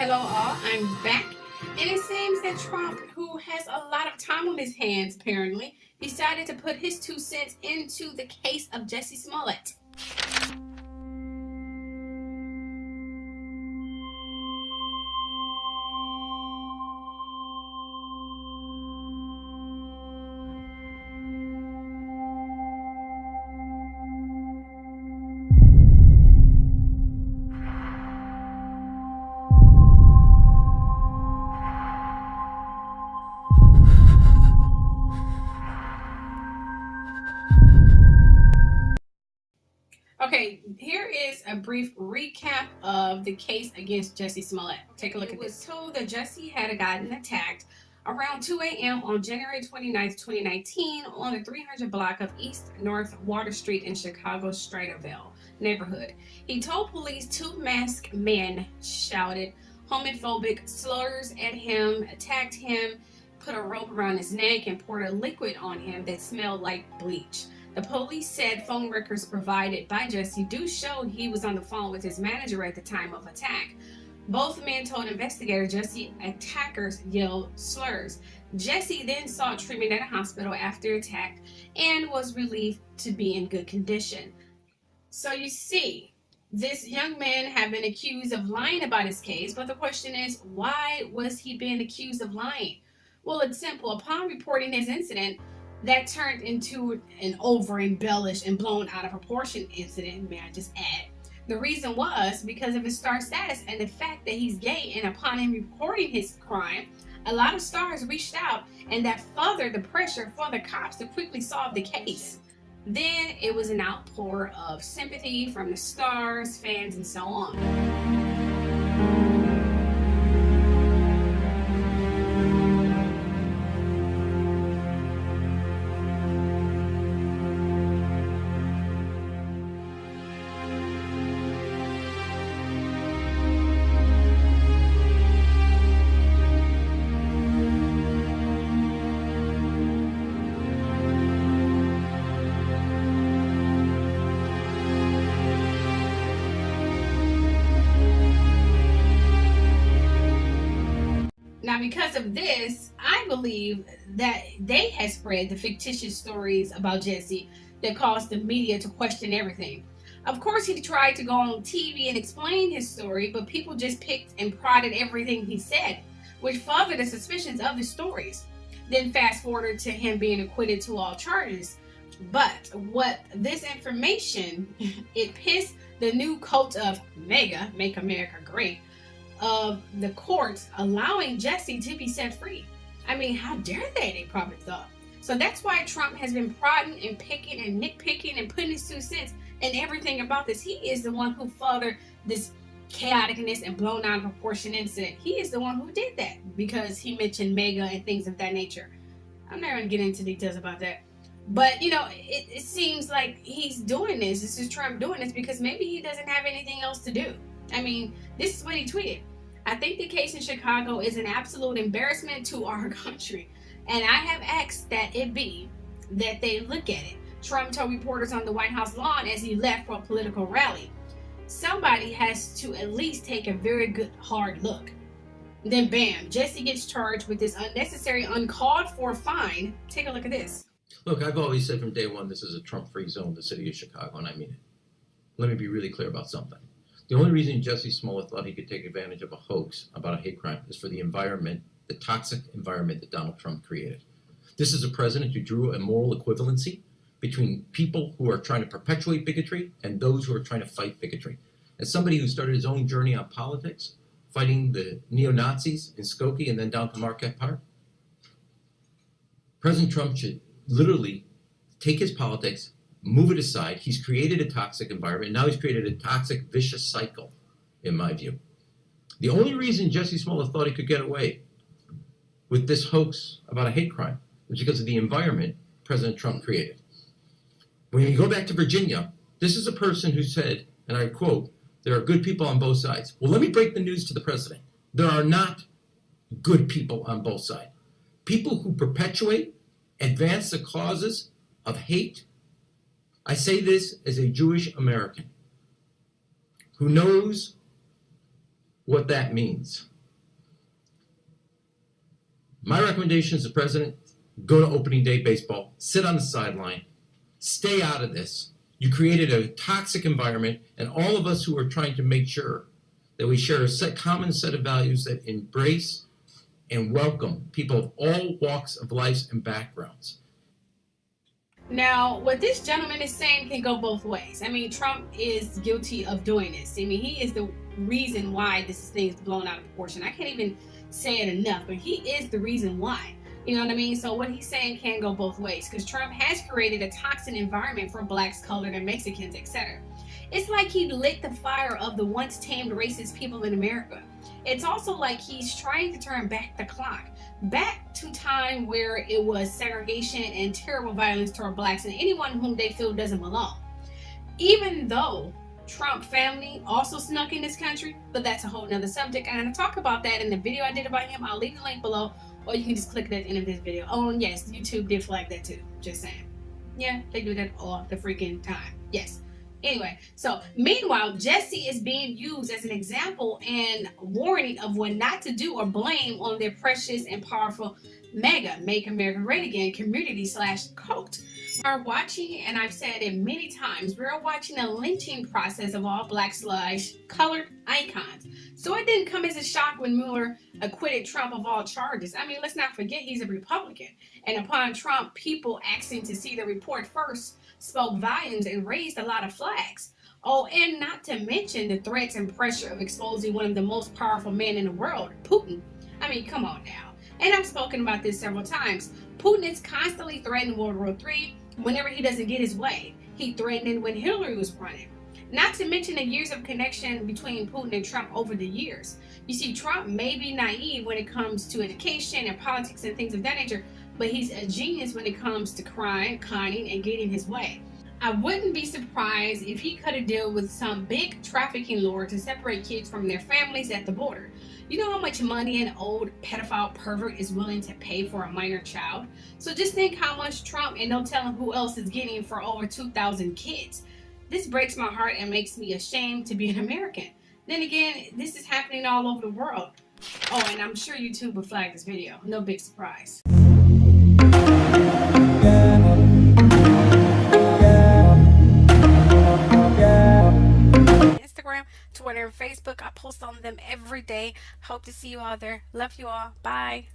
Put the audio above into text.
Hello all, I'm back. And it seems that Trump, who has a lot of time on his hands apparently, decided to put his 2 cents into the case of Jussie Smollett. Okay, here is a brief recap of the case against Jussie Smollett. Take a look at this. It was told that Jussie had gotten attacked around 2 a.m. on January 29th, 2019 on the 300 block of East North Water Street in Chicago's Strasserville neighborhood. He told police two masked men shouted homophobic slurs at him, attacked him, put a rope around his neck, and poured a liquid on him that smelled like bleach. The police said phone records provided by Jussie do show he was on the phone with his manager at the time of attack. Both men told investigators Jussie attackers yelled slurs. Jussie then sought treatment at a hospital after attack and was relieved to be in good condition. So you see, this young man had been accused of lying about his case, but the question is, why was he being accused of lying? Well, it's simple. Upon reporting his incident, that turned into an over-embellished and blown out of proportion incident, may I just add. The reason was because of his star status and the fact that he's gay, and upon him reporting his crime, a lot of stars reached out, and that furthered the pressure for the cops to quickly solve the case. Then it was an outpour of sympathy from the stars, fans, and so on. Now, because of this, I believe that they had spread the fictitious stories about Jussie that caused the media to question everything. Of course, he tried to go on TV and explain his story, but people just picked and prodded everything he said, which furthered the suspicions of his stories. Then fast forwarded to him being acquitted to all charges. But what this information, it pissed the new cult of MAGA, Make America Great, of the courts allowing Jussie to be set free. I mean, how dare they probably thought. So that's why Trump has been prodding and picking and nitpicking and putting his 2 cents in everything about this. He is the one who furthered this chaoticness and blown out of proportion incident. He is the one who did that because he mentioned MAGA and things of that nature. I'm not going to get into details about that. But, you know, it seems like he's doing this. This is Trump doing this because maybe he doesn't have anything else to do. I mean, this is what he tweeted. I think the case in Chicago is an absolute embarrassment to our country, and I have asked that it be that they look at it. Trump told reporters on the White House lawn as he left for a political rally. Somebody has to at least take a very good hard look. Then bam, Jussie gets charged with this unnecessary, uncalled for fine. Take a look at this. Look, I've always said from day one, this is a Trump-free zone, the city of Chicago, and I mean it. Let me be really clear about something. The only reason Jussie Smollett thought he could take advantage of a hoax about a hate crime is for the environment, the toxic environment that Donald Trump created. This is a president who drew a moral equivalency between people who are trying to perpetuate bigotry and those who are trying to fight bigotry. As somebody who started his own journey on politics, fighting the neo-Nazis in Skokie and then down to Marquette Park, President Trump should literally take his politics, move it aside. He's created a toxic environment. Now he's created a toxic, vicious cycle, in my view. The only reason Jussie Smollett thought he could get away with this hoax about a hate crime was because of the environment President Trump created. When you go back to Virginia, this is a person who said, and I quote, "There are good people on both sides." Well, let me break the news to the president. There are not good people on both sides. People who perpetuate, advance the causes of hate. I say this as a Jewish American who knows what that means. My recommendation as the president, go to opening day baseball, sit on the sideline, stay out of this. You created a toxic environment, and all of us who are trying to make sure that we share a common set of values that embrace and welcome people of all walks of life and backgrounds. Now, what this gentleman is saying can go both ways. I mean, Trump is guilty of doing this. I mean, he is the reason why this thing is blown out of proportion. I can't even say it enough, but he is the reason why. You know what I mean? So what he's saying can go both ways, because Trump has created a toxic environment for blacks, colored, and Mexicans, etc. It's like he lit the fire of the once tamed racist people in America. It's also like he's trying to turn back the clock, back to time where it was segregation and terrible violence toward blacks and anyone whom they feel doesn't belong. Even though Trump family also snuck in this country, but that's a whole nother subject. And I talk about that in the video I did about him. I'll leave the link below, or you can just click it at the end of this video. Oh, and yes, YouTube did flag that too. Just saying. Yeah, they do that all the freaking time. Yes. Anyway, so meanwhile, Jussie is being used as an example and warning of what not to do or blame on their precious and powerful mega Make America Great Again community / cult. We're watching, and I've said it many times, we're watching a lynching process of all black / colored icons. So it didn't come as a shock when Mueller acquitted Trump of all charges. I mean, let's not forget he's a Republican. And upon Trump, people asking to see the report first spoke volumes and raised a lot of flags. Oh, and not to mention the threats and pressure of exposing one of the most powerful men in the world, Putin. I mean, come on now. And I've spoken about this several times. Putin is constantly threatening World War III whenever he doesn't get his way. He threatened it when Hillary was running. Not to mention the years of connection between Putin and Trump over the years. You see, Trump may be naive when it comes to education and politics and things of that nature, but he's a genius when it comes to crime, conning, and getting his way. I wouldn't be surprised if he cut a deal with some big trafficking lord to separate kids from their families at the border. You know how much money an old pedophile pervert is willing to pay for a minor child? So just think how much Trump and no telling who else is getting for over 2,000 kids. This breaks my heart and makes me ashamed to be an American. Then again, this is happening all over the world. Oh, and I'm sure YouTube will flag this video. No big surprise. Instagram, Twitter, and Facebook. I post on them every day. Hope to see you all there. Love you all. Bye.